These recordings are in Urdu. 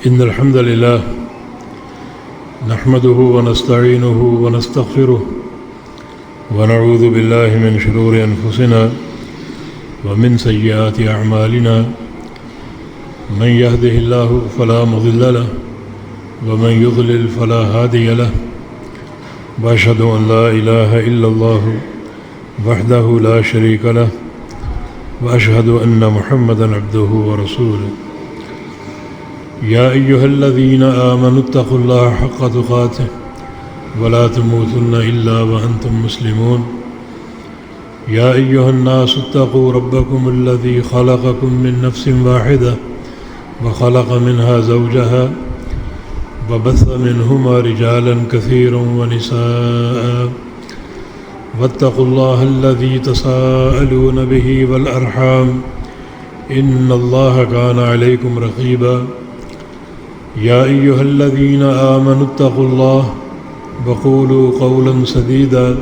إن الحمد لله نحمده ونستعينه ونستغفره ونعوذ بالله من شرور أنفسنا ومن سيئات أعمالنا من يهده الله فلا مضل له ومن يضلل فلا هادي له وأشهد أن لا إله إلا الله وحده لا شريك له وأشهد أن محمدا عبده ورسوله يا أيها الذين آمنوا اتقوا الله حق تقاته ولا تموتن إلا وأنتم مسلمون يا أيها الناس اتقوا ربكم الذي خلقكم من نفس واحدة وخلق منها زوجها وبث منهما رجالا كثيرا ونساء واتقوا الله الذي تساءلون به والأرحام إن الله كان عليكم رقيبا يا أيها الذين آمنوا اتقوا الله وقولوا قولا سديدا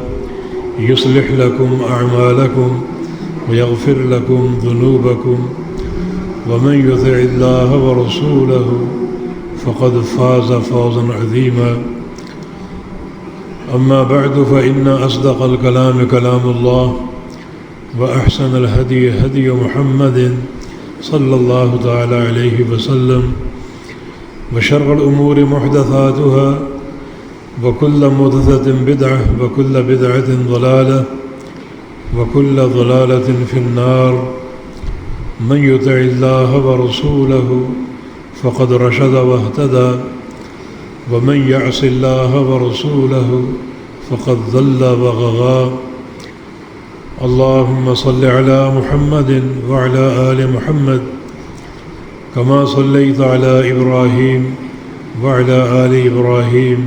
يصلح لكم أعمالكم ويغفر لكم ذنوبكم ومن يطع الله ورسوله فقد فاز فوزا عظيما أما بعد فإن أصدق الكلام كلام الله وأحسن الهدي هدي محمد صلى الله تعالى عليه وسلم وشر الأمور محدثاتها وكل محدثة بدعة وكل بدعة ضلالة وكل ضلالة في النار من يطع الله ورسوله فقد رشد واهتدى ومن يعص الله ورسوله فقد ضل وغوى اللهم صل على محمد وعلى آل محمد كما صليت على إبراهيم وعلى آل إبراهيم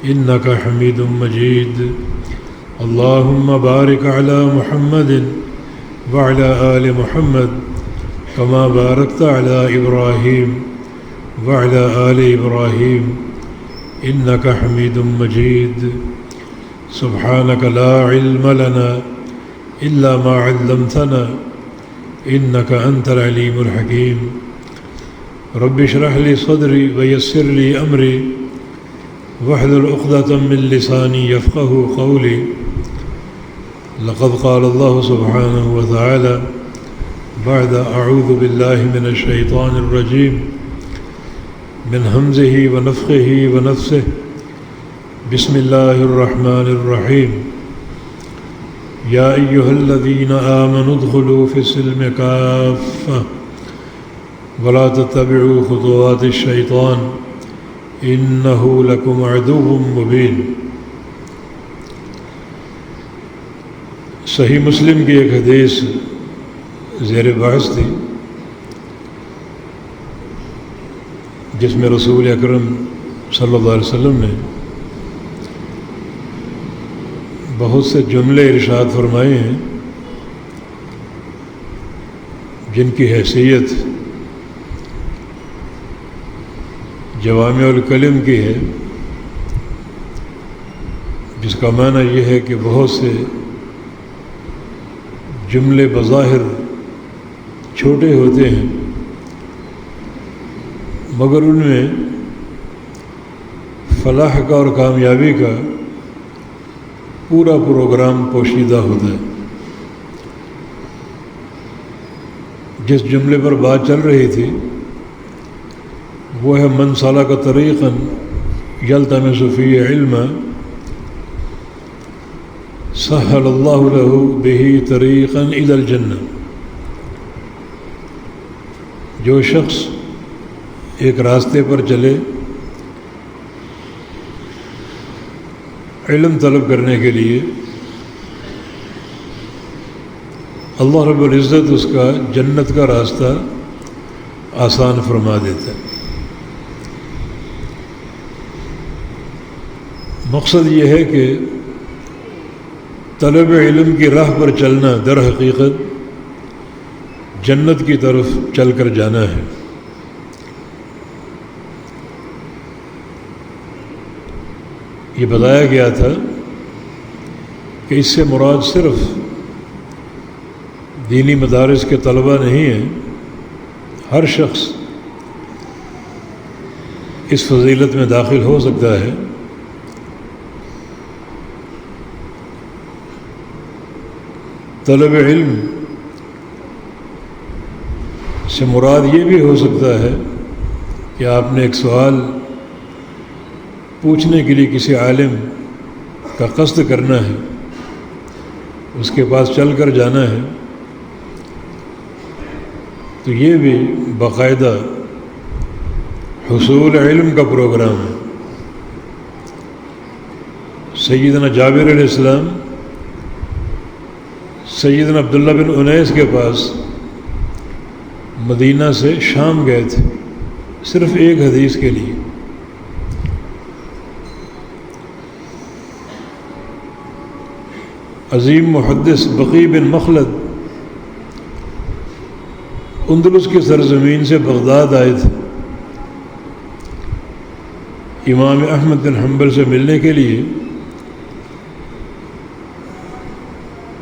إنك حميد مجيد اللهم بارك على محمد وعلى آل محمد كما باركت على إبراهيم وعلى آل إبراهيم إنك حميد مجيد سبحانك لا علم لنا إلا ما علمتنا إنك أنت العليم الحكيم رب اشرح لي صدري ويسر لي أمري واحلل عقدة من لساني يفقه قولي لقد قال الله سبحانه وتعالى بعد أعوذ بالله من الشيطان الرجيم من همزه ونفخه ونفسه بسم الله الرحمن الرحيم يا أيها الذين آمنوا ادخلوا في السلم كافة ولا تتبعوا خطوات الشيطان إنه لكم عدو مبين صحیح مسلم کی ایک حدیث زیر بحث تھی جس میں رسول اکرم صلی اللہ علیہ وسلم نے بہت سے جملے ارشاد فرمائے ہیں جن کی حیثیت جوامع الکلم کی ہے، جس کا معنی یہ ہے کہ بہت سے جملے بظاہر چھوٹے ہوتے ہیں مگر ان میں فلاح کا اور کامیابی کا پورا پروگرام پوشیدہ ہوتا ہے۔ جس جملے پر بات چل رہی تھی وہ ہے من سلک طریقا یلتمس فیہ علما سہل اللہ لہ بہ طریقا الی الجنہ۔ جو شخص ایک راستے پر چلے علم طلب کرنے کے لیے، اللہ رب العزت اس کا جنت کا راستہ آسان فرما دیتا ہے۔ مقصد یہ ہے کہ طلب علم کی راہ پر چلنا در حقیقت جنت کی طرف چل کر جانا ہے۔ یہ بتایا گیا تھا کہ اس سے مراد صرف دینی مدارس کے طلبہ نہیں ہیں، ہر شخص اس فضیلت میں داخل ہو سکتا ہے۔ طلب علم سے مراد یہ بھی ہو سکتا ہے کہ آپ نے ایک سوال پوچھنے کے لیے کسی عالم کا قصد کرنا ہے، اس کے پاس چل کر جانا ہے، تو یہ بھی باقاعدہ حصول علم کا پروگرام ہے۔ سیدنا جابر علیہ السلام سیدنا عبداللہ بن انیس کے پاس مدینہ سے شام گئے تھے صرف ایک حدیث کے لیے۔ عظیم محدث بقی بن مخلد اندلس کی سرزمین سے بغداد آئے تھے امام احمد بن حنبل سے ملنے کے لیے،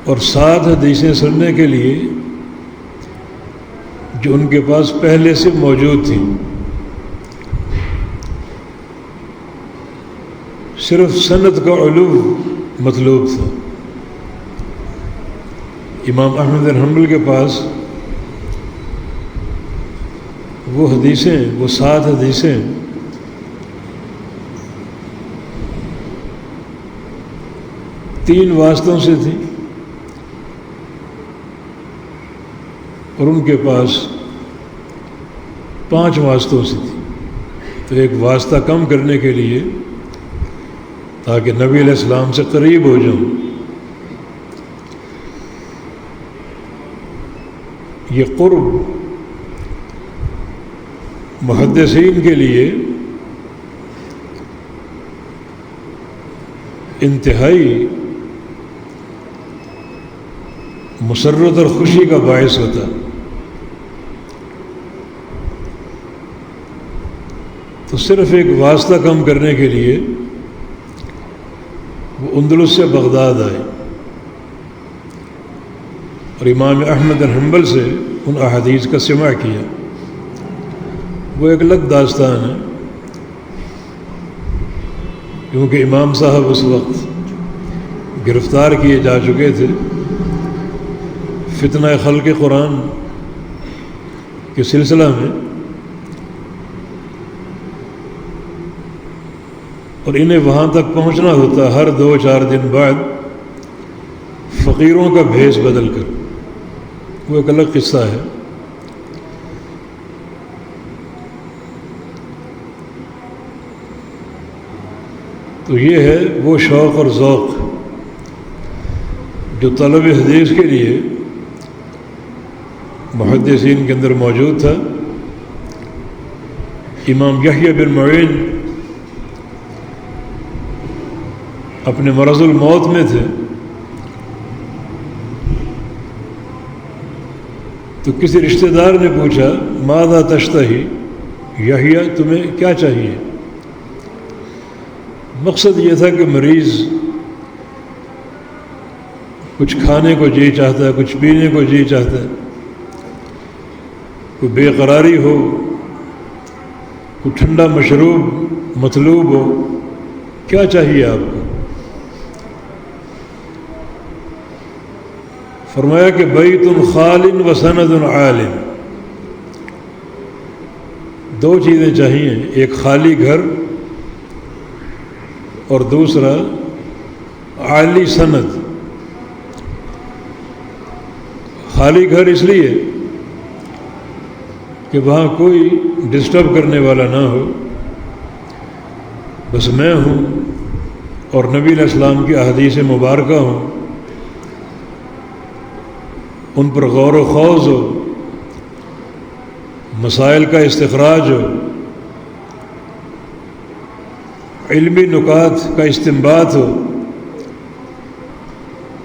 اور 7 حدیثیں سننے کے لیے جو ان کے پاس پہلے سے موجود تھیں۔ صرف سند کا علو مطلوب تھا۔ امام احمد بن حنبل کے پاس وہ حدیثیں، وہ 7 حدیثیں تین واسطوں سے تھیں، اور ان کے پاس 5 واسطوں سے تھی۔ تو ایک واسطہ کم کرنے کے لیے تاکہ نبی علیہ السلام سے قریب ہو جاؤں، یہ قرب محدثین کے لیے انتہائی مسرت اور خوشی کا باعث ہوتا۔ تو صرف ایک واسطہ کم کرنے کے لیے وہ اندلس سے بغداد آئے اور امام احمد بن حنبل سے ان احادیث کا سماع کیا۔ وہ ایک الگ داستان ہے، کیونکہ امام صاحب اس وقت گرفتار کیے جا چکے تھے فتنہ خلق قرآن کے سلسلہ میں، اور انہیں وہاں تک پہنچنا ہوتا ہر 2-4 دن بعد فقیروں کا بھیس بدل کر۔ وہ ایک الگ قصہ ہے۔ تو یہ ہے وہ شوق اور ذوق جو طلب حدیث کے لیے محدثین کے اندر موجود تھا۔ امام یحییٰ بن معین اپنے مرض الموت میں تھے، تو کسی رشتہ دار نے پوچھا ماذا تشتہی، یحییٰ تمہیں کیا چاہیے؟ مقصد یہ تھا کہ مریض کچھ کھانے کو جی چاہتا ہے، کچھ پینے کو جی چاہتا ہے، کوئی بے قراری ہو، کوئی ٹھنڈا مشروب مطلوب ہو، کیا چاہیے آپ کو؟ فرمایا کہ بیت خال و سند عالم، 2 چیزیں چاہیے، ایک خالی گھر اور دوسرا عالی سند۔ خالی گھر اس لیے کہ وہاں کوئی ڈسٹرب کرنے والا نہ ہو، بس میں ہوں اور نبی علیہ السلام کی احادیث مبارکہ ہوں، ان پر غور و خوض ہو، مسائل کا استخراج ہو، علمی نکات کا استنباط ہو،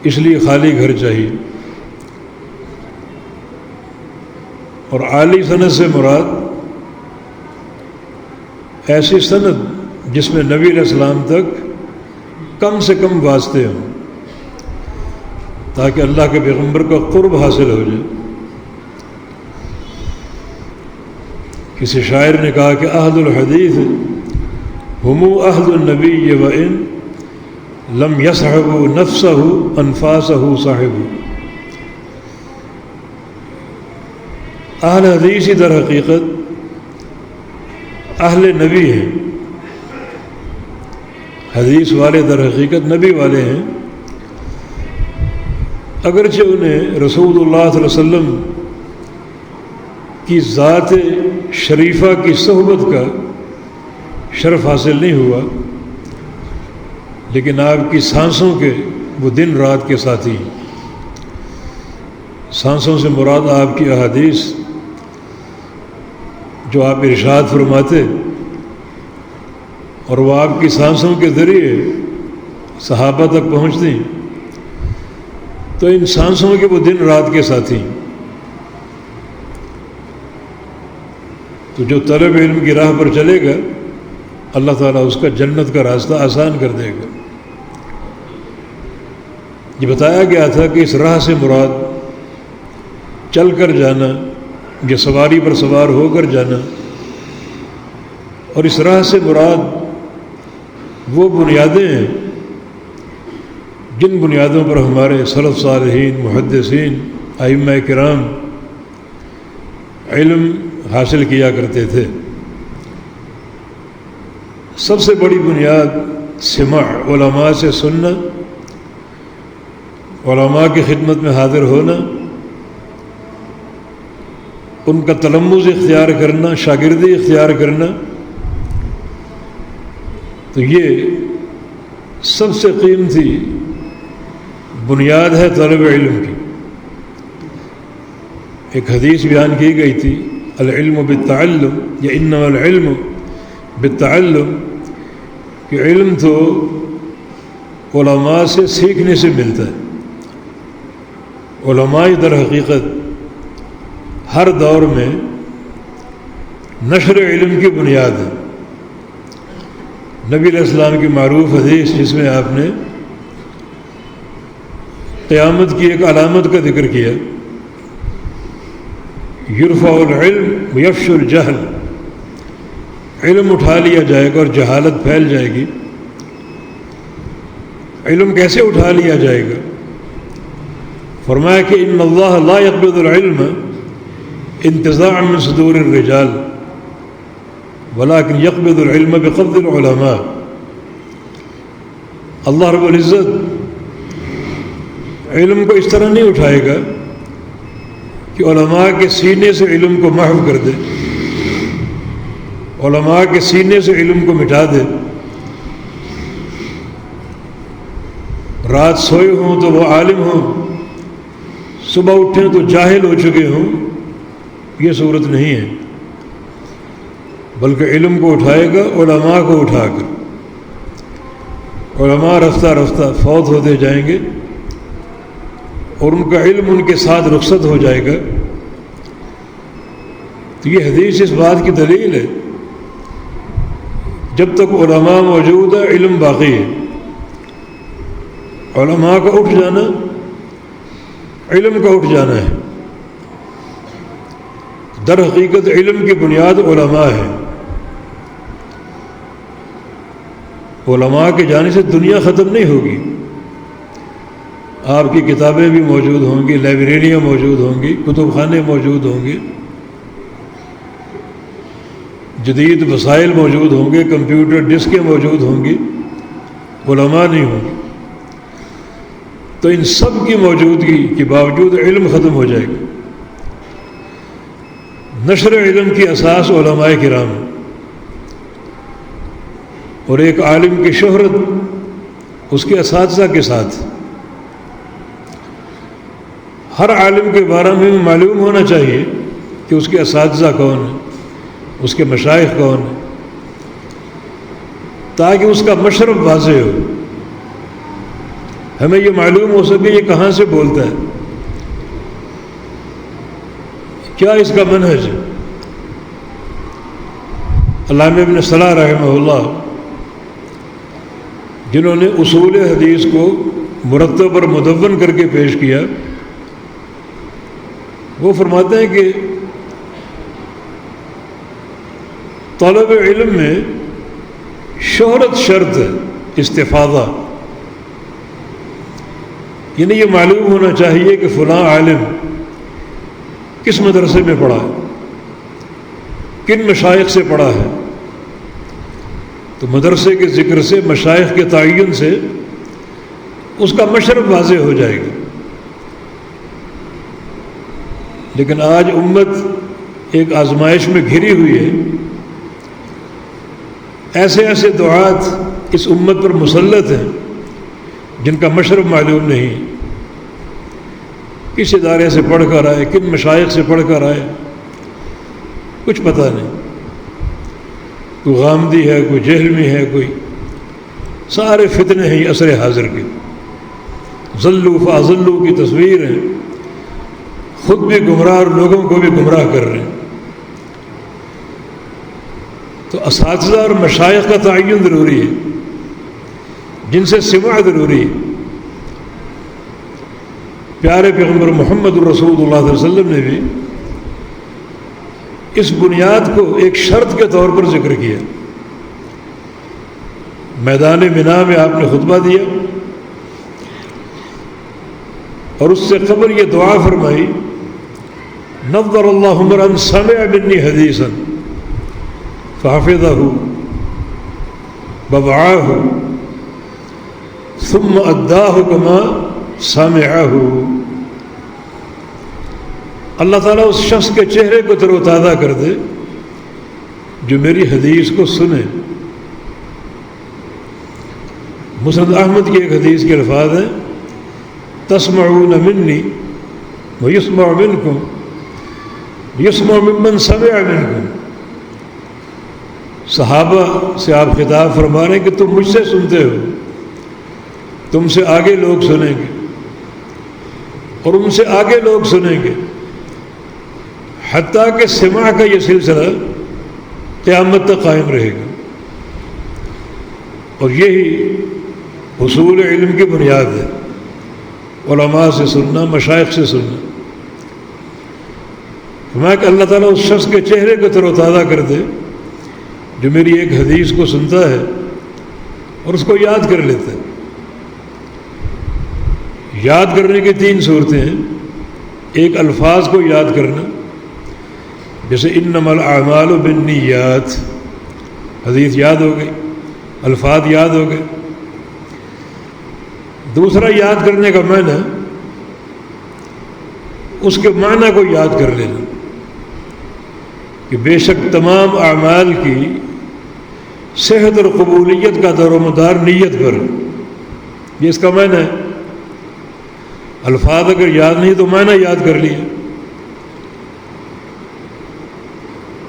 اس لیے خالی گھر چاہیے۔ اور عالی سند سے مراد ایسی سند جس میں نبی علیہ السلام تک کم سے کم واسطے ہوں، تاکہ اللہ کے پیغمبر کا قرب حاصل ہو جائے۔ کسی شاعر نے کہا کہ اہل الحدیث ہم اہل النبی وان لم یصحبوا نفسہ انفاسہ صاحب. اہل حدیث ہی در حقیقت اہل نبی ہیں. حدیث والے در حقیقت نبی والے ہیں، اگرچہ انہیں رسول اللہ صلی اللہ علیہ وسلم کی ذات شریفہ کی صحبت کا شرف حاصل نہیں ہوا، لیکن آپ کی سانسوں کے وہ دن رات کے ساتھی ہیں. سانسوں سے مراد آپ کی احادیث جو آپ ارشاد فرماتے اور وہ آپ کی سانسوں کے ذریعے صحابہ تک پہنچتی، تو ان سانسوں کے وہ دن رات کے ساتھی. تو جو طلب علم کی راہ پر چلے گا اللہ تعالیٰ اس کا جنت کا راستہ آسان کر دے گا. یہ بتایا گیا تھا کہ اس راہ سے مراد چل کر جانا یا سواری پر سوار ہو کر جانا، اور اس راہ سے مراد وہ بنیادیں ہیں جن بنیادوں پر ہمارے سلف صالحین، محدثین، ائمہ کرام علم حاصل کیا کرتے تھے. سب سے بڑی بنیاد سماع، علماء سے سننا، علماء کی خدمت میں حاضر ہونا، ان کا تلمذ اختیار کرنا، شاگردی اختیار کرنا. تو یہ سب سے قیمتی بنیاد ہے طلب علم کی. ایک حدیث بیان کی گئی تھی، العلم بالتعلم یا انما العلم بالتعلم، کہ علم تو علماء سے سیکھنے سے ملتا ہے. علماء در حقیقت ہر دور میں نشر علم کی بنیاد ہے. نبی علیہ السلام کی معروف حدیث جس میں آپ نے قیامت کی ایک علامت کا ذکر کیا، یرفع العلم ویفشو الجہل، علم اٹھا لیا جائے گا اور جہالت پھیل جائے گی. علم کیسے اٹھا لیا جائے گا؟ فرمایا کہ ان اللہ لا يقبض العلم انتزاعا من صدور الرجال ولكن يقبض العلم بقبض العلماء. اللہ رب العزت علم کو اس طرح نہیں اٹھائے گا کہ علماء کے سینے سے علم کو محو کر دے، علماء کے سینے سے علم کو مٹا دے. رات سوئے ہوں تو وہ عالم ہوں، صبح اٹھیں تو جاہل ہو چکے ہوں. یہ صورت نہیں ہے، بلکہ علم کو اٹھائے گا علماء کو اٹھا کر. علماء رفتہ رفتہ فوت ہوتے جائیں گے اور ان کا علم ان کے ساتھ رخصت ہو جائے گا. تو یہ حدیث اس بات کی دلیل ہے جب تک علماء موجود ہے علم باقی ہے. علماء کا اٹھ جانا علم کا اٹھ جانا ہے. در حقیقت علم کی بنیاد علماء ہے. علماء کے جانے سے دنیا ختم نہیں ہوگی. آپ کی کتابیں بھی موجود ہوں گی، لائبریریاں موجود ہوں گی، کتب خانے موجود ہوں گے، جدید وسائل موجود ہوں گے، کمپیوٹر ڈسکیں موجود ہوں گی، علماء نہیں ہوں گے. تو ان سب کی موجودگی کے باوجود علم ختم ہو جائے گا. نشر علم کی اساس علماء کرام ہے، اور ایک عالم کی شہرت اس کے اساتذہ کے ساتھ. ہر عالم کے بارے میں معلوم ہونا چاہیے کہ اس کے اساتذہ کون ہیں، اس کے مشائخ کون ہیں، تاکہ اس کا مشرب واضح ہو. ہمیں یہ معلوم ہو سکے یہ کہاں سے بولتا ہے، کیا اس کا منہج ہے. علامہ ابن صلاح رحمہ اللہ جنہوں نے اصول حدیث کو مرتب اور مدون کر کے پیش کیا، وہ فرماتے ہیں کہ طلب علم میں شہرت شرط ہے، استفادہ، یعنی یہ معلوم ہونا چاہیے کہ فلاں عالم کس مدرسے میں پڑھا ہے، کن مشائخ سے پڑھا ہے، تو مدرسے کے ذکر سے، مشائخ کے تعین سے اس کا مشرب واضح ہو جائے گا۔ لیکن آج امت ایک آزمائش میں گھری ہوئی ہے، ایسے ایسے دعات اس امت پر مسلط ہیں جن کا مشرب معلوم نہیں، کس ادارے سے پڑھ کر آئے، کن مشائخ سے پڑھ کر آئے، کچھ پتہ نہیں، کوئی غامدی ہے، کوئی جہلمی ہے، کوئی، سارے فتنے ہیں یہ عصر حاضر کے، ضلوا فاضلوا کی تصویر ہے، خود بھی گمراہ اور لوگوں کو بھی گمراہ کر رہے ہیں۔ تو اساتذہ اور مشائخ کا تعین ضروری ہے، جن سے سماع ضروری ہے۔ پیارے پیغمبر محمد الرسول اللہ صلی اللہ علیہ وسلم نے بھی اس بنیاد کو ایک شرط کے طور پر ذکر کیا۔ میدان منا میں آپ نے خطبہ دیا اور اس سے قبل یہ دعا فرمائی، نظر اللہ امرا سمع منی حدیثا فحفظہ ووعاہ ثم اداہ کما سامعہ۔ اللہ تعالیٰ اس شخص کے چہرے کو تر و تازہ کر دے جو میری حدیث کو سنے۔ مسند احمد کی ایک حدیث کے الفاظ ہیں، تسمعون منی ویسمع منکم یسمع ممن سمع منکم۔ صحابہ سے آپ خطاب فرما رہے ہیں کہ تم مجھ سے سنتے ہو، تم سے آگے لوگ سنیں گے اور ان سے آگے لوگ سنیں گے، حتیٰ کہ سماع کا یہ سلسلہ قیامت تک قائم رہے گا۔ اور یہی حصول علم کی بنیاد ہے، علماء سے سننا، مشائخ سے سننا۔ فرمایا کہ اللہ تعالیٰ اس شخص کے چہرے کو تر و تازہ کر دے جو میری ایک حدیث کو سنتا ہے اور اس کو یاد کر لیتا ہے۔ یاد کرنے کی تین صورتیں ہیں، ایک الفاظ کو یاد کرنا، جیسے انما الاعمال بالنیات، حدیث یاد ہو گئی، الفاظ یاد ہو گئے۔ دوسرا یاد کرنے کا معنی، اس کے معنی کو یاد کر لینا کہ بے شک تمام اعمال کی صحت اور قبولیت کا دار و مدار نیت پر، یہ اس کا معنی ہے۔ الفاظ اگر یاد نہیں تو معنی یاد کر لیا۔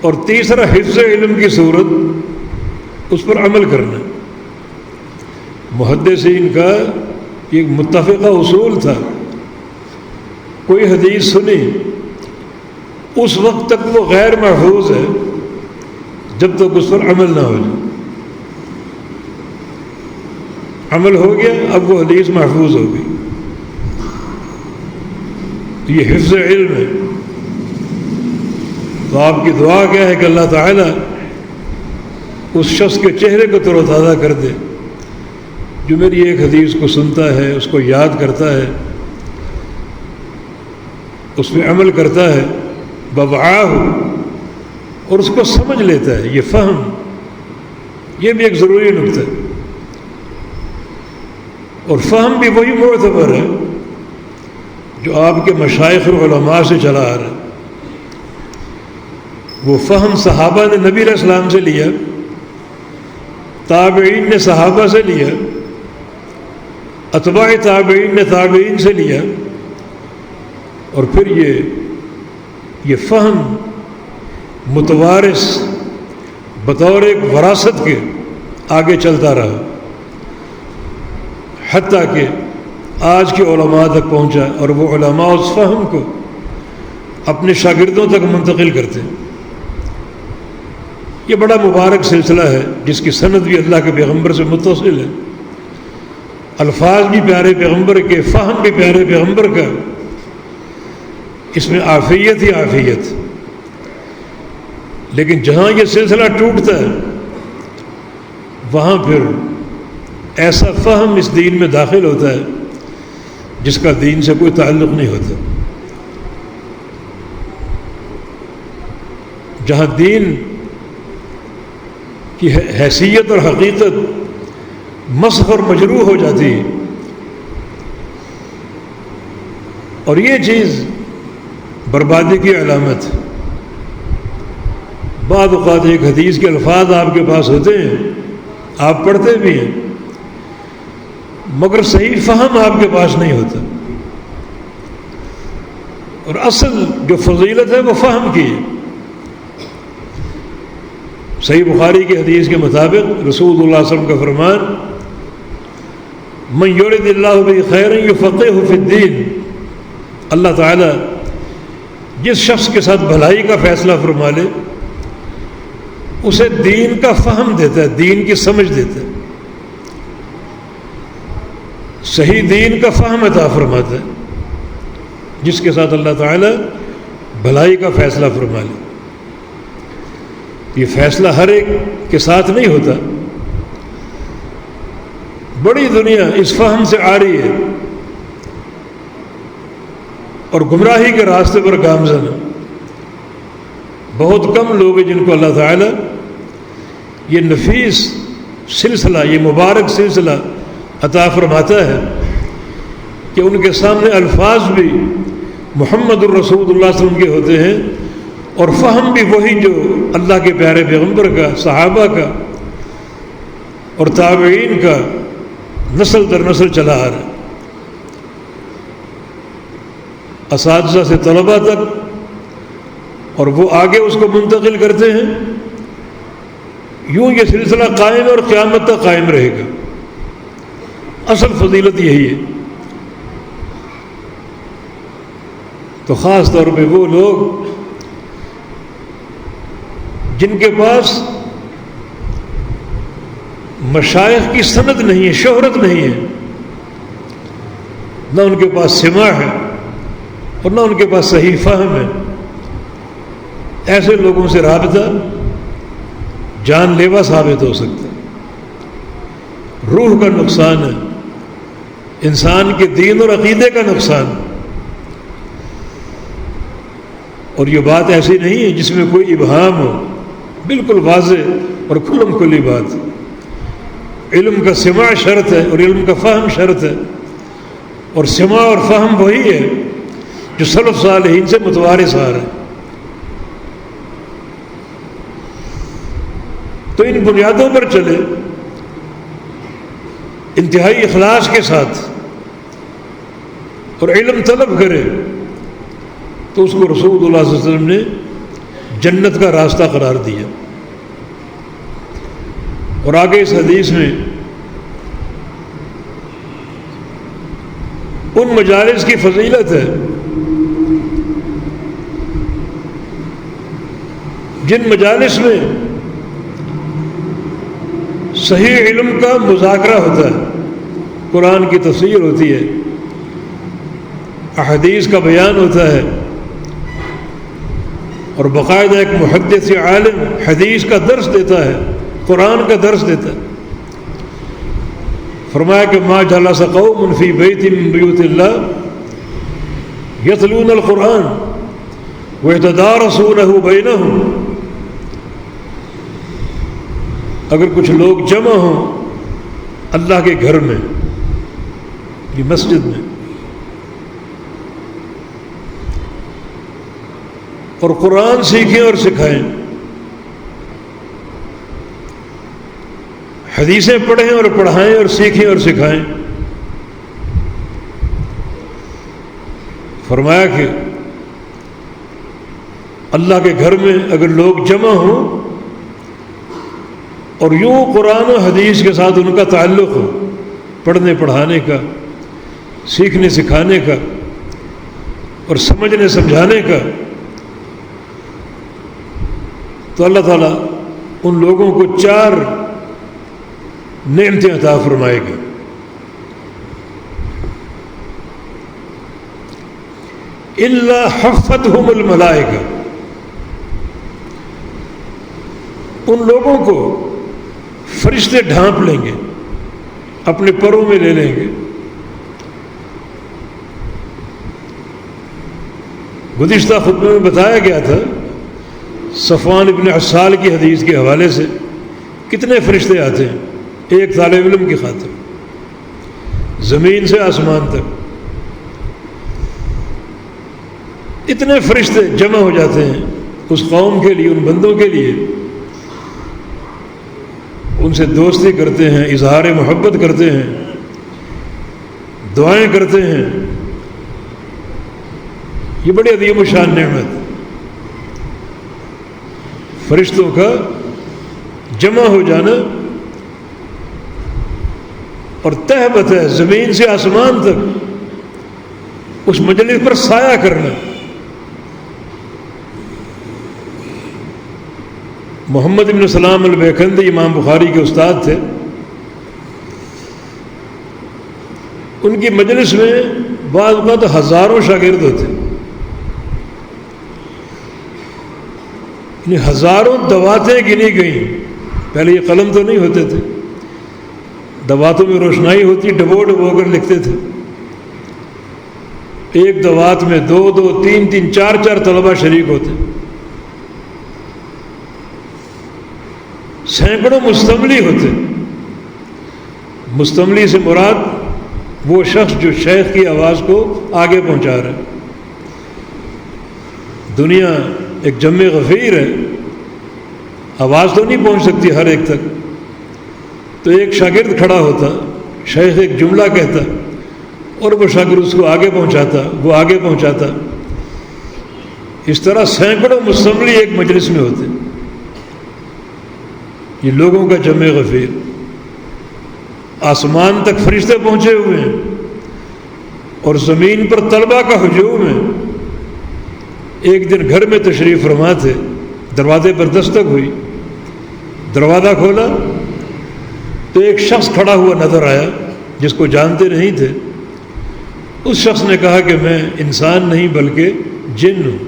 اور تیسرا حفظ علم کی صورت، اس پر عمل کرنا۔ محدثین کا ایک متفقہ اصول تھا، کوئی حدیث سنی اس وقت تک وہ غیر محفوظ ہے جب تک اس پر عمل نہ ہو جائے۔ عمل ہو گیا، اب وہ حدیث محفوظ ہو گئی۔ یہ حفظ علم ہے۔ تو آپ کی دعا کیا ہے کہ اللہ تعالیٰ اس شخص کے چہرے کو تر و تازہ کر دے جو میری ایک حدیث کو سنتا ہے، اس کو یاد کرتا ہے، اس میں عمل کرتا ہے، ووعاہ، اور اس کو سمجھ لیتا ہے۔ یہ فہم، یہ بھی ایک ضروری نقطہ ہے۔ اور فہم بھی وہی معتبر ہے جو آپ کے مشائخ اور علماء سے چلا آ رہا ہے۔ وہ فہم صحابہ نے نبی علیہ السلام سے لیا، تابعین نے صحابہ سے لیا، اتباع تابعین نے تابعین سے لیا، اور پھر یہ فہم متوارث بطور ایک وراثت کے آگے چلتا رہا، حتیٰ کہ آج کے علماء تک پہنچا، اور وہ علماء اس فہم کو اپنے شاگردوں تک منتقل کرتے ہیں۔ یہ بڑا مبارک سلسلہ ہے جس کی سند بھی اللہ کے پیغمبر سے متصل ہے، الفاظ بھی پیارے پیغمبر کے، فہم بھی پیارے پیغمبر کا، اس میں عافیت ہی عافیت۔ لیکن جہاں یہ سلسلہ ٹوٹتا ہے وہاں پھر ایسا فہم اس دین میں داخل ہوتا ہے جس کا دین سے کوئی تعلق نہیں ہوتا. جہاں دین کی حیثیت اور حقیقت مسخ اور مجروح ہو جاتی ہے. اور یہ چیز بربادی کی علامت ہے. بعض اوقات ایک حدیث کے الفاظ آپ کے پاس ہوتے ہیں، آپ پڑھتے بھی ہیں، مگر صحیح فہم آپ کے پاس نہیں ہوتا. اور اصل جو فضیلت ہے وہ فہم کی ہے. صحیح بخاری کی حدیث کے مطابق رسول اللہ صلی اللہ علیہ وسلم کا فرمان، من یرد اللہ بہ خیرا یفقہہ فی الدین، اللہ تعالیٰ جس شخص کے ساتھ بھلائی کا فیصلہ فرما لے اسے دین کا فہم دیتا ہے، دین کی سمجھ دیتا ہے، صحیح دین کا فہم عطا فرماتا ہے جس کے ساتھ اللہ تعالیٰ بھلائی کا فیصلہ فرما لے. یہ فیصلہ ہر ایک کے ساتھ نہیں ہوتا. بڑی دنیا اس فہم سے آ رہی ہے اور گمراہی کے راستے پر گامزن ہے. بہت کم لوگ ہیں جن کو اللہ تعالیٰ یہ نفیس سلسلہ، یہ مبارک سلسلہ عطا فرماتا ہے کہ ان کے سامنے الفاظ بھی محمد الرسول اللہ صلی اللہ علیہ وسلم کے ہوتے ہیں اور فہم بھی وہی جو اللہ کے پیارے پیغمبر کا، صحابہ کا اور تابعین کا نسل در نسل چلا آ رہا ہے. اساتذہ سے طلباء تک، اور وہ آگے اس کو منتقل کرتے ہیں. یوں یہ سلسلہ قائم ہے اور قیامت تک قائم رہے گا. اصل فضیلت یہی ہے. تو خاص طور پہ وہ لوگ جن کے پاس مشائخ کی سند نہیں ہے، شہرت نہیں ہے، نہ ان کے پاس سماع ہے اور نہ ان کے پاس صحیح فہم ہے، ایسے لوگوں سے رابطہ جان لیوا ثابت ہو سکتا ہے. روح کا نقصان ہے، انسان کے دین اور عقیدے کا نقصان. اور یہ بات ایسی نہیں ہے جس میں کوئی ابہام ہو، بالکل واضح اور کھلم کھلی بات. علم کا سماع شرط ہے اور علم کا فہم شرط ہے. اور سماع اور فہم وہی ہے جو سلف صالحین سے متوارث آ رہا ہے. تو ان بنیادوں پر چلے، انتہائی اخلاص کے ساتھ، اور علم طلب کرے، تو اس کو رسول اللہ صلی اللہ علیہ وسلم نے جنت کا راستہ قرار دیا. اور آگے اس حدیث میں ان مجالس کی فضیلت ہے جن مجالس میں صحیح علم کا مذاکرہ ہوتا ہے، قرآن کی تفسیر ہوتی ہے، احادیث کا بیان ہوتا ہے، اور باقاعدہ ایک محدث عالم حدیث کا درس دیتا ہے، قرآن کا درس دیتا ہے. فرمایا کہ ما جلس قوم فی بیت من بیوت اللہ یتلون القرآن ویتدارسونہ بینہم. اگر کچھ لوگ جمع ہوں اللہ کے گھر میں، یہ مسجد میں، اور قرآن سیکھیں اور سکھائیں، حدیثیں پڑھیں اور پڑھائیں اور سیکھیں اور سکھائیں. فرمایا کہ اللہ کے گھر میں اگر لوگ جمع ہوں اور یوں قرآن و حدیث کے ساتھ ان کا تعلق ہو، پڑھنے پڑھانے کا، سیکھنے سکھانے کا اور سمجھنے سمجھانے کا، تو اللہ تعالیٰ ان لوگوں کو 4 نعمتیں عطا فرمائے گا. الا حفتہم الملائکہ، ان لوگوں کو فرشتے ڈھانپ لیں گے، اپنے پروں میں لے لیں گے۔ گزشتہ خطبے میں بتایا گیا تھا صفوان ابن عسال کی حدیث کے حوالے سے کتنے فرشتے آتے ہیں ایک طالب علم کی خاطر، زمین سے آسمان تک اتنے فرشتے جمع ہو جاتے ہیں اس قوم کے لیے، ان بندوں کے لیے، ان سے دوستی کرتے ہیں، اظہار محبت کرتے ہیں، دعائیں کرتے ہیں۔ یہ بڑی عظیم الشان نعمت، فرشتوں کا جمع ہو جانا اور تہبت ہے زمین سے آسمان تک اس مجلس پر سایہ کرنا۔ محمد بن سلام البیکندی امام بخاری کے استاد تھے، ان کی مجلس میں بعض اوقات ہزاروں شاگرد ہوتے، یعنی ہزاروں دواتیں گنی گئیں۔ پہلے یہ قلم تو نہیں ہوتے تھے، دواتوں میں روشنائی ہوتی، ڈبو ڈبو کر لکھتے تھے۔ ایک دوات میں دو دو تین تین چار چار طلبہ شریک ہوتے، سینکڑوں مستملی ہوتے۔ مستملی سے مراد وہ شخص جو شیخ کی آواز کو آگے پہنچا رہا ہے۔ دنیا ایک جمع غفیر ہے، آواز تو نہیں پہنچ سکتی ہر ایک تک، تو ایک شاگرد کھڑا ہوتا، شیخ ایک جملہ کہتا اور وہ شاگرد اس کو آگے پہنچاتا، وہ آگے پہنچاتا۔ اس طرح سینکڑوں مستملی ایک مجلس میں ہوتے، یہ لوگوں کا جمع غفیر۔ آسمان تک فرشتے پہنچے ہوئے ہیں اور زمین پر طلبہ کا ہجوم ہے۔ ایک دن گھر میں تشریف فرما تھے، دروازے پر دستک ہوئی، دروازہ کھولا تو ایک شخص کھڑا ہوا نظر آیا جس کو جانتے نہیں تھے۔ اس شخص نے کہا کہ میں انسان نہیں بلکہ جن ہوں،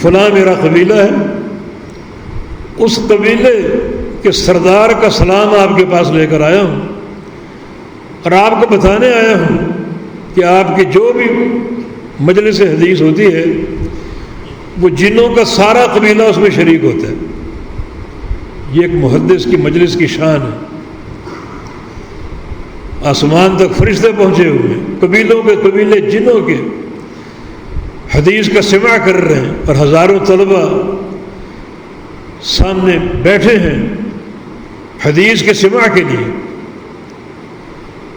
فلاں میرا قبیلہ ہے، اس قبیلے کے سردار کا سلام آپ کے پاس لے کر آیا ہوں اور آپ کو بتانے آیا ہوں کہ آپ کی جو بھی مجلس حدیث ہوتی ہے وہ جنوں کا سارا قبیلہ اس میں شریک ہوتا ہے۔ یہ ایک محدث کی مجلس کی شان ہے۔ آسمان تک فرشتے پہنچے ہوئے ہیں، قبیلوں کے قبیلے جنوں کے حدیث کا سماع کر رہے ہیں اور ہزاروں طلبہ سامنے بیٹھے ہیں حدیث کے سماع کے لیے۔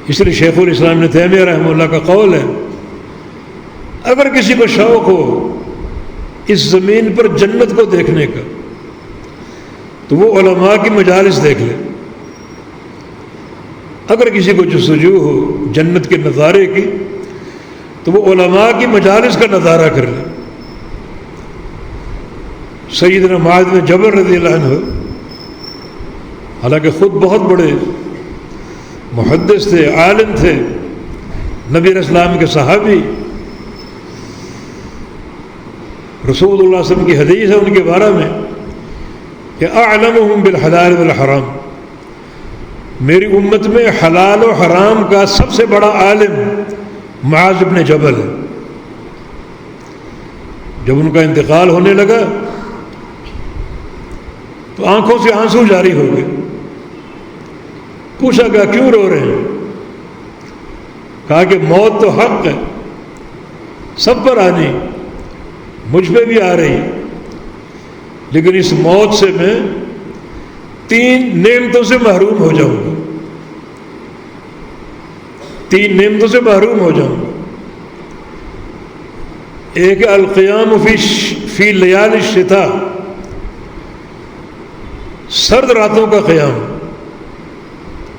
اس لیے شیخ الاسلام ابن تیمیہ رحمہ اللہ کا قول ہے، اگر کسی کو شوق ہو اس زمین پر جنت کو دیکھنے کا تو وہ علماء کی مجالس دیکھ لے، اگر کسی کو جستجو ہو جنت کے نظارے کی تو وہ علماء کی مجالس کا نظارہ کر لے۔ سیدنا معاذ بن جبل رضی اللہ عنہ حالانکہ خود بہت بڑے محدث تھے، عالم تھے، نبی علیہ السلام کے صحابی، رسول اللہ صلی اللہ علیہ وسلم کی حدیث ہے ان کے بارے میں کہ اعلمہم بالحلال والحرام، میری امت میں حلال و حرام کا سب سے بڑا عالم معاذ بن جبل ہے۔ جب ان کا انتقال ہونے لگا تو آنکھوں سے آنسو جاری ہو گئے۔ پوچھا گیا کیوں رو رہے ہیں؟ کہا کہ موت تو حق ہے، سب پر آنی، مجھ پہ بھی آ رہی، لیکن اس موت سے میں 3 نعمتوں سے محروم ہو جاؤں گا، 3 نعمتوں سے محروم ہو جاؤں گا۔ ایک القیام فی لیال الشتاء، سرد راتوں کا قیام،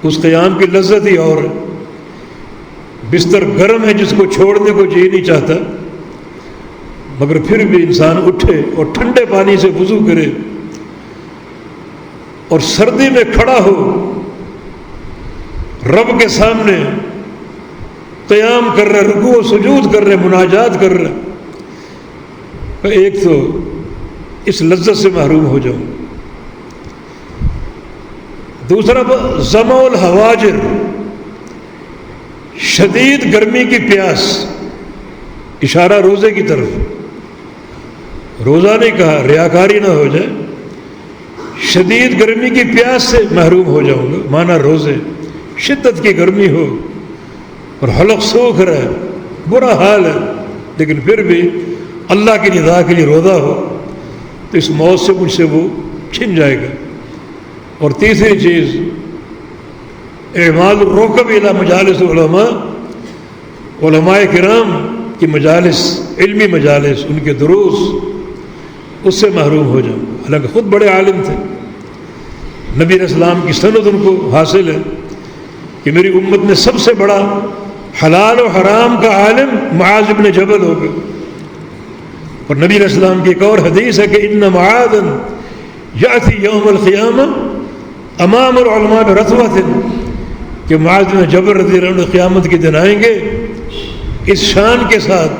اس قیام کی لذت ہی اور ہے۔ بستر گرم ہے جس کو چھوڑنے کو جی نہیں چاہتا، مگر پھر بھی انسان اٹھے اور ٹھنڈے پانی سے وضو کرے اور سردی میں کھڑا ہو رب کے سامنے قیام کر رہے، رکوع و سجود کر رہے، مناجات کر رہے۔ ایک تو اس لذت سے محروم ہو جاؤں. دوسرا ظمأ الحواجر، شدید گرمی کی پیاس، اشارہ روزے کی طرف. روزہ نہیں کہا، ریاکاری نہ ہو جائے. شدید گرمی کی پیاس سے محروم ہو جاؤں گا، مانا روزے شدت کی گرمی ہو اور حلق سوکھ رہا ہے، برا حال ہے، لیکن پھر بھی اللہ کی رضا کے لیے روزہ ہو تو اس موت سے مجھ سے وہ چھن جائے گا. اور تیسری چیز اعمال الرکب الی مجالس العلماء، علماء کرام کی مجالس، علمی مجالس، ان کے دروس، اس سے محروم ہو جاؤں. حالانکہ خود بڑے عالم تھے، نبی علیہ السلام کی سند ان کو حاصل ہے کہ میری امت میں سب سے بڑا حلال و حرام کا عالم معاذ بن جبل ہوگا. اور نبی علیہ السلام کی ایک اور حدیث ہے کہ ان معاذا یأتی یوم القیامہ امام العلماء برتوۃ، کہ معاذ بن جبل رضی اللہ عنہ قیامت کے دن آئیں گے اس شان کے ساتھ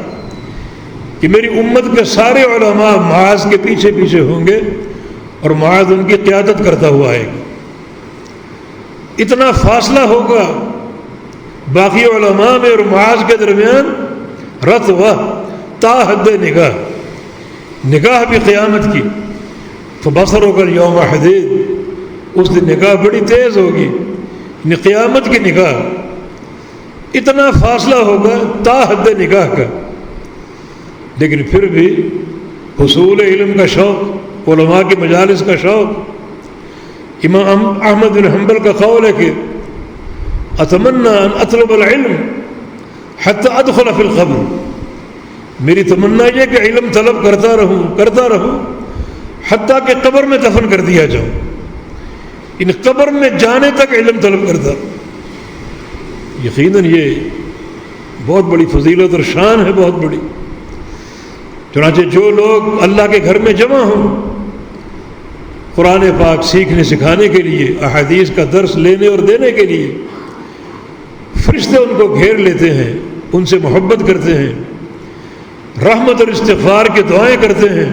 کہ میری امت کے سارے علماء معاذ کے پیچھے پیچھے ہوں گے اور معاذ ان کی قیادت کرتا ہوا آئے گا. اتنا فاصلہ ہوگا باقی علماء میں اور معاذ کے درمیان، رتوہ تا حد نگاہ، نگاہ بھی قیامت کی. فبصرک الیوم حدید، اس دن نگاہ بڑی تیز ہوگی، یعنی قیامت کی نگاہ. اتنا فاصلہ ہوگا تا حد نگاہ کا، لیکن پھر بھی حصول علم کا شوق، علماء کی مجالس کا شوق. امام احمد بن حنبل کا قول ہے کہ اتمنى ان اطلب العلم حتى ادخل في القبر، میری تمنا یہ کہ علم طلب کرتا رہوں حتیٰ کہ قبر میں دفن کر دیا جاؤں. ان قبر میں جانے تک علم طلب کرتا. یقیناً یہ بہت بڑی فضیلت اور شان ہے، بہت بڑی. چنانچہ جو لوگ اللہ کے گھر میں جمع ہوں قرآن پاک سیکھنے سکھانے کے لیے، احادیث کا درس لینے اور دینے کے لیے، فرشتے ان کو گھیر لیتے ہیں، ان سے محبت کرتے ہیں، رحمت اور استغفار کی دعائیں کرتے ہیں،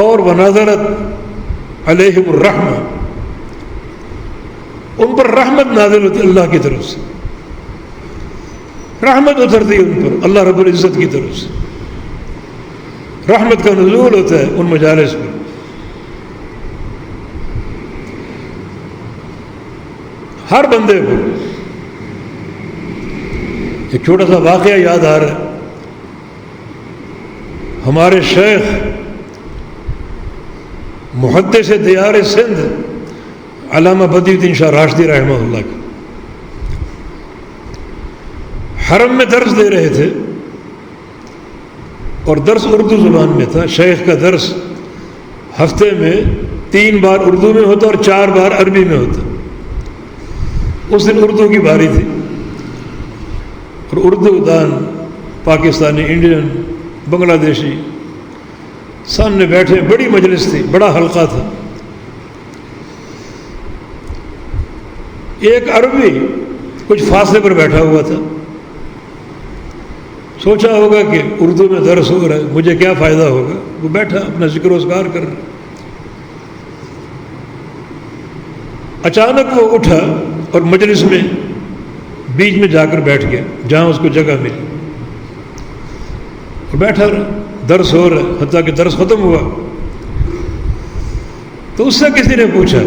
اور ونازلت علیہم الرحمہ، ان پر رحمت نازل ہوتی اللہ کی طرف سے، رحمت اترتی ہے ان پر اللہ رب العزت کی طرف سے. رحمت کا نزول ہوتا ہے ان مجالس پر. ہر بندے کو ایک چھوٹا سا واقعہ یاد آ رہا ہے. ہمارے شیخ محدث دیار سندھ علامہ بدی الدین شاہ راشدی رحمہ اللہ کا حرم میں درس دے رہے تھے، اور درس اردو زبان میں تھا. شیخ کا درس ہفتے میں 3 بار اردو میں ہوتا اور 4 بار عربی میں ہوتا. اس دن اردو کی باری تھی، اور اردو دان پاکستانی، انڈین، بنگلہ دیشی سامنے بیٹھے، بڑی مجلس تھی، بڑا حلقہ تھا. ایک عربی کچھ فاصلے پر بیٹھا ہوا تھا. سوچا ہوگا کہ اردو میں درس ہو رہا ہے، مجھے کیا فائدہ ہوگا. وہ بیٹھا اپنا ذکر و اذکار کر رہا. اچانک وہ اٹھا اور مجلس میں بیچ میں جا کر بیٹھ گیا جہاں اس کو جگہ ملی، اور بیٹھا رہا. درس ہو رہا ہے، حتیٰ کہ درس ختم ہوا تو اس سے کسی نے پوچھا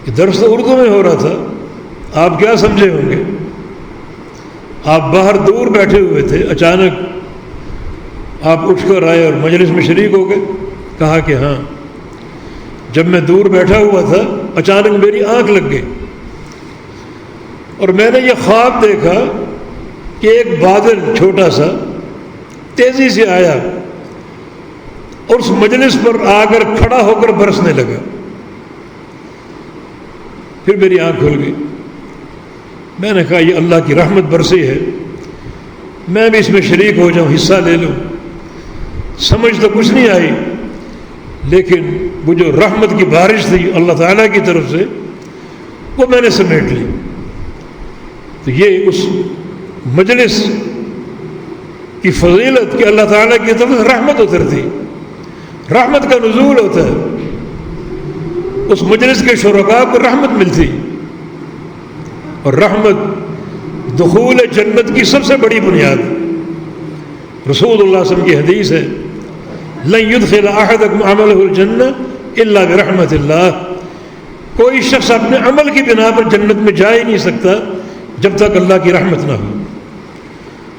کہ درس تو اردو میں ہو رہا تھا، آپ کیا سمجھے ہوں گے؟ آپ باہر دور بیٹھے ہوئے تھے، اچانک آپ اٹھ کر آئے اور مجلس میں شریک ہو گئے. کہا کہ ہاں، جب میں دور بیٹھا ہوا تھا اچانک میری آنکھ لگ گئی، اور میں نے یہ خواب دیکھا کہ ایک بادل چھوٹا سا تیزی سے آیا اور اس مجلس پر آ کر کھڑا ہو کر برسنے لگا. پھر میری آنکھ کھل گئی. میں نے کہا یہ اللہ کی رحمت برسی ہے، میں بھی اس میں شریک ہو جاؤں، حصہ لے لوں. سمجھ تو کچھ نہیں آئی، لیکن وہ جو رحمت کی بارش تھی اللہ تعالیٰ کی طرف سے، وہ میں نے سمیٹ لی. تو یہ اس مجلس کی فضیلت کہ اللہ تعالیٰ کی طرف رحمت اترتی، رحمت کا نزول ہوتا ہے، اس مجلس کے شرکاء کو رحمت ملتی، اور رحمت دخول جنت کی سب سے بڑی بنیاد۔ رسول اللہ صلی اللہ علیہ وسلم کی حدیث ہے لن يدخل احدكم عمله الجنة الا برحمت اللہ، کوئی شخص اپنے عمل کی بنا پر جنت میں جا ہی نہیں سکتا جب تک اللہ کی رحمت نہ ہو۔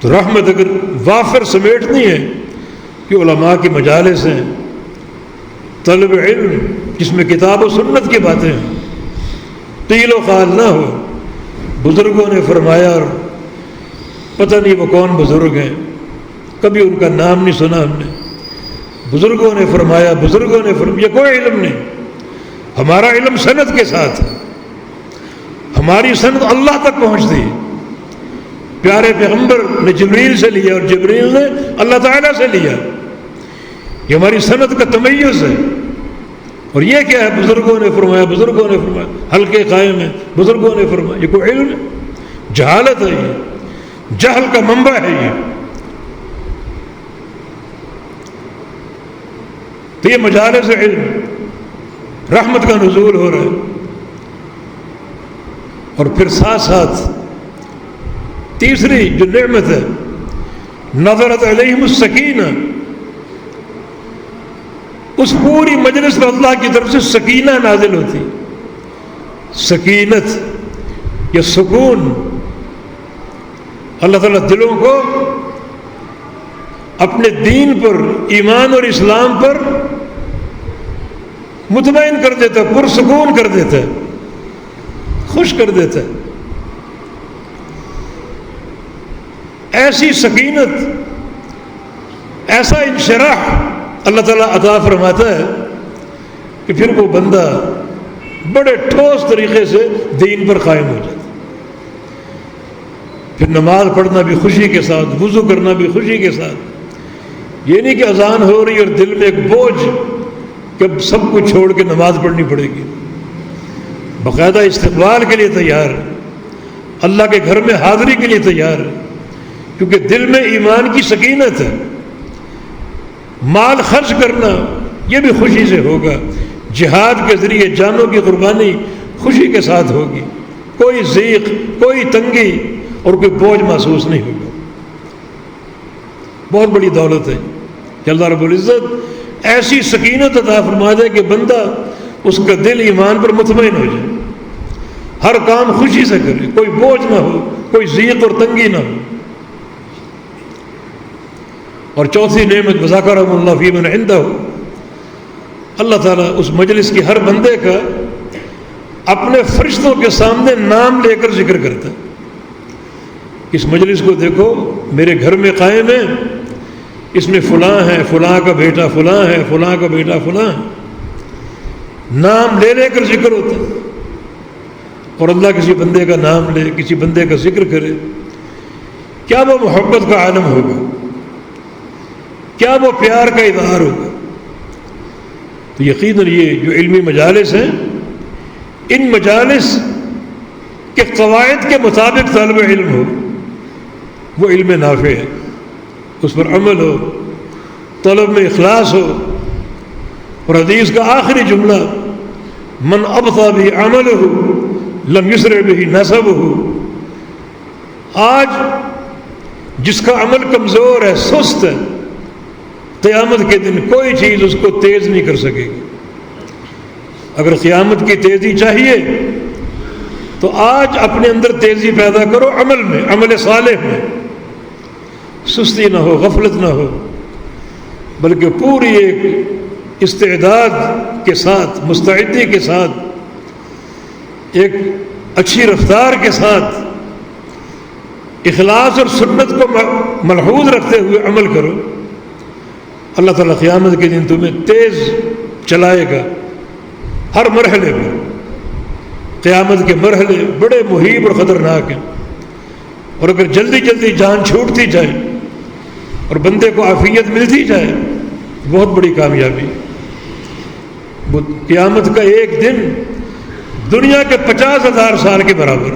تو رحمت اگر وافر سمیٹنی ہے کہ علماء کی مجالس ہیں، طلب علم جس میں کتاب و سنت کی باتیں ہیں، قیل و قال نہ ہو، بزرگوں نے فرمایا اور پتہ نہیں وہ کون بزرگ ہیں، کبھی ان کا نام نہیں سنا ہم نے، بزرگوں نے فرمایا، بزرگوں نے فرمایا، کوئی علم نہیں۔ ہمارا علم سند کے ساتھ ہے، ہماری سند اللہ تک پہنچتی ہے، پیارے پیغمبر نے جبریل سے لیا اور جبریل نے اللہ تعالیٰ سے لیا، یہ ہماری سند کا تمیز ہے۔ اور یہ کیا ہے؟ بزرگوں نے فرمایا، بزرگوں نے فرمایا، حلقے قائم ہیں، بزرگوں نے فرمایا، یہ کوئی علم ہے؟ جہالت ہے، یہ جہل کا منبع ہے یہ۔ تو یہ مجالس علم، رحمت کا نزول ہو رہا ہے۔ اور پھر ساتھ ساتھ تیسری جو نعمت ہے، نظرت علیہم السکینہ، اس پوری مجلس پر اللہ کی طرف سے سکینہ نازل ہوتی، سکینت یا سکون۔ اللہ تعالیٰ دلوں کو اپنے دین پر، ایمان اور اسلام پر مطمئن کر دیتا ہے، پرسکون کر دیتا ہے، خوش کر دیتا ہے۔ ایسی سکینت، ایسا انشراح اللہ تعالیٰ عطا فرماتا ہے کہ پھر وہ بندہ بڑے ٹھوس طریقے سے دین پر قائم ہو جاتا ہے۔ پھر نماز پڑھنا بھی خوشی کے ساتھ، وضو کرنا بھی خوشی کے ساتھ، یہ نہیں کہ اذان ہو رہی اور دل میں ایک بوجھ کہ اب سب کچھ چھوڑ کے نماز پڑھنی پڑے گی، باقاعدہ استقبال کے لیے تیار ہے، اللہ کے گھر میں حاضری کے لیے تیار ہے، کیونکہ دل میں ایمان کی سکینت ہے۔ مال خرچ کرنا یہ بھی خوشی سے ہوگا، جہاد کے ذریعے جانوں کی قربانی خوشی کے ساتھ ہوگی، کوئی ضیق، کوئی تنگی اور کوئی بوجھ محسوس نہیں ہوگا۔ بہت بڑی دولت ہے کہ اللہ رب العزت ایسی سکینت عطا فرما دے کہ بندہ، اس کا دل ایمان پر مطمئن ہو جائے، ہر کام خوشی سے کرے، کوئی بوجھ نہ ہو، کوئی ضیق اور تنگی نہ ہو۔ اور چوتھی نعمت وذکرہم اللہ فی من عندہ، اللہ تعالیٰ اس مجلس کی ہر بندے کا اپنے فرشتوں کے سامنے نام لے کر ذکر کرتا ہے۔ اس مجلس کو دیکھو، میرے گھر میں قائم ہے، اس میں فلاں ہے، فلاں کا بیٹا فلاں ہے، فلاں کا بیٹا فلاں ہے، نام لے لے کر ذکر ہوتا ہے۔ اور اللہ کسی بندے کا نام لے، کسی بندے کا ذکر کرے، کیا وہ محبت کا عالم ہوگا، کیا وہ پیار کا اظہار ہوگا۔ تو یقیناً یہ جو علمی مجالس ہیں، ان مجالس کے قواعد کے مطابق طالب علم ہو، وہ علم نافع ہے، اس پر عمل ہو، طلب میں اخلاص ہو۔ اور حدیث کا آخری جملہ، من ابطأ به عملہ لم یسرع به نسبہ، آج جس کا عمل کمزور ہے، سست ہے، قیامت کے دن کوئی چیز اس کو تیز نہیں کر سکے گی۔ اگر قیامت کی تیزی چاہیے تو آج اپنے اندر تیزی پیدا کرو عمل میں، عمل صالح میں، سستی نہ ہو، غفلت نہ ہو، بلکہ پوری ایک استعداد کے ساتھ، مستعدی کے ساتھ، ایک اچھی رفتار کے ساتھ، اخلاص اور سنت کو ملحوظ رکھتے ہوئے عمل کرو۔ اللہ تعالیٰ قیامت کے دن تمہیں تیز چلائے گا ہر مرحلے میں۔ قیامت کے مرحلے بڑے مہیب اور خطرناک ہیں، اور اگر جلدی جلدی جان چھوٹتی جائے اور بندے کو عافیت ملتی جائے، بہت بڑی کامیابی۔ قیامت کا ایک دن دنیا کے 50,000 سال کے برابر۔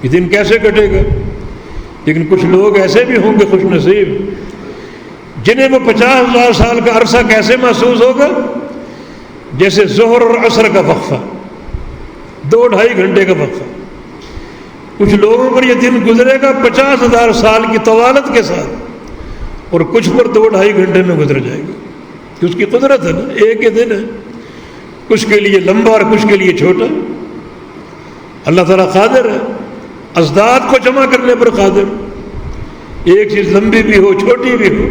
یہ دن کیسے کٹے گا؟ لیکن کچھ لوگ ایسے بھی ہوں گے خوش نصیب جنہیں وہ 50,000 سال کا عرصہ کیسے محسوس ہوگا؟ جیسے ظہر اور عصر کا وقفہ، 2-2.5 گھنٹے کا وقفہ۔ کچھ لوگوں پر یہ دن گزرے گا 50,000 سال کی طوالت کے ساتھ، اور کچھ پر 2-2.5 گھنٹے میں گزر جائے گا، کہ اس کی قدرت ہے نا، ایک ہی دن ہے، کچھ کے لیے لمبا اور کچھ کے لیے چھوٹا۔ اللہ تعالیٰ قادر ہے، ازداد کو جمع کرنے پر قادر، ایک چیز لمبی بھی ہو چھوٹی بھی ہو،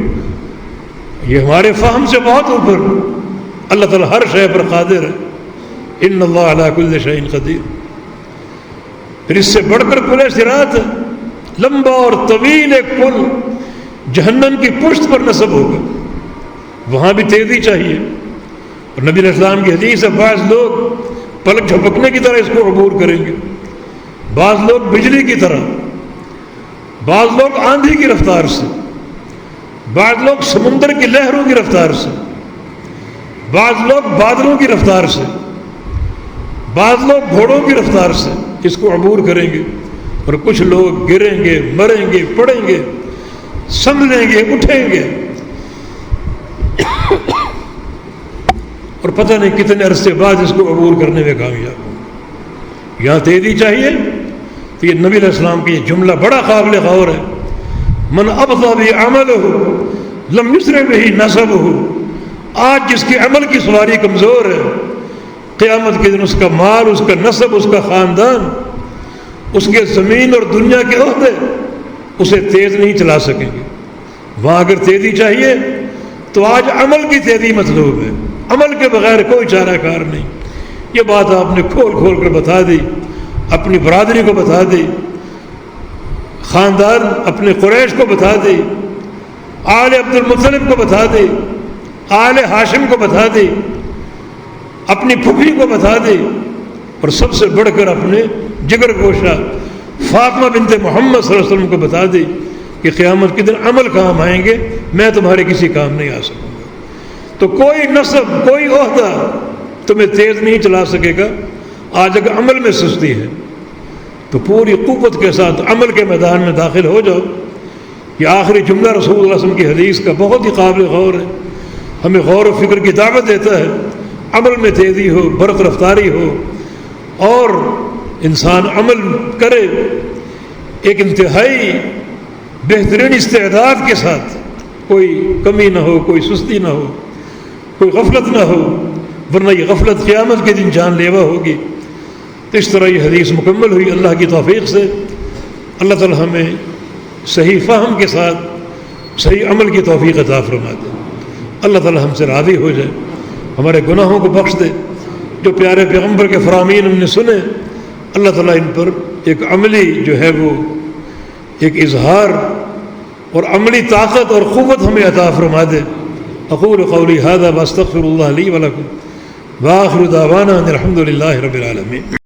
یہ ہمارے فہم سے بہت اوپر۔ اللہ تعالیٰ ہر شے پر قادر ہے، ان اللہ علی کل شیء قدیر۔ پھر اس سے بڑھ کر پل صراط ہے، لمبا اور طویل ایک پل جہنم کی پشت پر نصب ہوگا، وہاں بھی تیزی چاہیے۔ اور نبی علیہ السلام کی حدیث ہے، بعض لوگ پلک جھپکنے کی طرح اس کو عبور کریں گے، بعض لوگ بجلی کی طرح، بعض لوگ آندھی کی رفتار سے، بعض لوگ سمندر کی لہروں کی رفتار سے، بعض لوگ بادلوں کی رفتار سے، بعض لوگ گھوڑوں کی رفتار سے اس کو عبور کریں گے، اور کچھ لوگ گریں گے، مریں گے، پڑیں گے، سنبھلیں گے، اٹھیں گے، اور پتہ نہیں کتنے عرصے بعد اس کو عبور کرنے میں کامیاب ہوں۔ یہاں تیزی چاہیے، تو یہ نبی علیہ السلام کی یہ جملہ بڑا قابل غور ہے، من ابطأ بعملہ لم یسرع بہ نسبہ۔ آج جس کے عمل کی سواری کمزور ہے، قیامت کے دن اس کا مال، اس کا نسب، اس کا خاندان، اس کے زمین اور دنیا کے عہدے اسے تیز نہیں چلا سکیں گے۔ وہاں اگر تیزی چاہیے تو آج عمل کی تیزی مطلوب ہے، عمل کے بغیر کوئی چارہ کار نہیں۔ یہ بات آپ نے کھول کھول کر بتا دی، اپنی برادری کو بتا دی، خاندان اپنے قریش کو بتا دی، آل عبد المطلب کو بتا دی، آل ہاشم کو بتا دی، اپنی پھوپھی کو بتا دی، اور سب سے بڑھ کر اپنے جگر گوشہ فاطمہ بنت محمد صلی اللہ علیہ وسلم کو بتا دی کہ قیامت کے دن عمل کام آئیں گے، میں تمہارے کسی کام نہیں آ سکوں گا۔ تو کوئی نسب، کوئی عہدہ تمہیں تیز نہیں چلا سکے گا۔ آج اگر عمل میں سستی ہے تو پوری قوت کے ساتھ عمل کے میدان میں داخل ہو جاؤ۔ یہ آخری جملہ رسول اللہ صلی اللہ علیہ وسلم کی حدیث کا بہت ہی قابل غور ہے، ہمیں غور و فکر کی دعوت دیتا ہے۔ عمل میں تیزی ہو، برق رفتاری ہو، اور انسان عمل کرے ایک انتہائی بہترین استعداد کے ساتھ، کوئی کمی نہ ہو، کوئی سستی نہ ہو، کوئی غفلت نہ ہو، ورنہ یہ غفلت قیامت کے دن جان لیوا ہوگی۔ تو اس طرح یہ حدیث مکمل ہوئی اللہ کی توفیق سے۔ اللہ تعالی ہمیں صحیح فہم کے ساتھ صحیح عمل کی توفیق عطا فرما دے۔ اللہ تعالی ہم سے راضی ہو جائے، ہمارے گناہوں کو بخش دے۔ جو پیارے پیغمبر کے فرامین ہم نے سنے، اللہ تعالیٰ ان پر ایک عملی جو ہے وہ ایک اظہار اور عملی طاقت اور قوت ہمیں عطا فرما دے۔ اقول قولی ھذا واستغفر اللہ لی ولکم وآخر دعوانا ان الحمد للہ رب العالمین۔